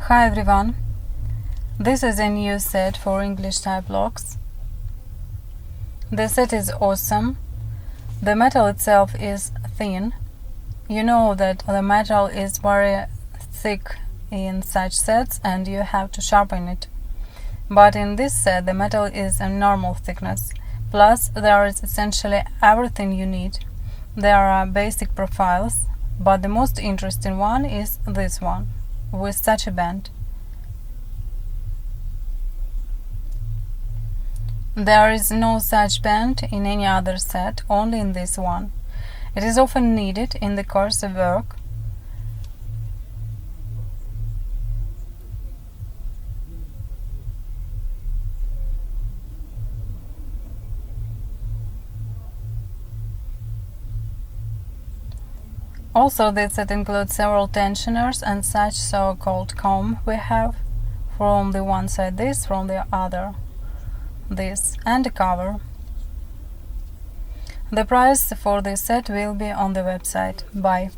Hi everyone, this is a new set for English type locks. The set is awesome. The metal itself is thin. You know that the metal is very thick in such sets and you have to sharpen it. But in this set the metal is a normal thickness. Plus there is essentially everything you need. There are basic profiles, but the most interesting one is this one, with such a band. There is no such band in any other set, only in this one. It is often needed in the course of work. Also, this set includes several tensioners and such so-called comb we have, from the one side this, from the other this, and a cover. The price for this set will be on the website. Bye.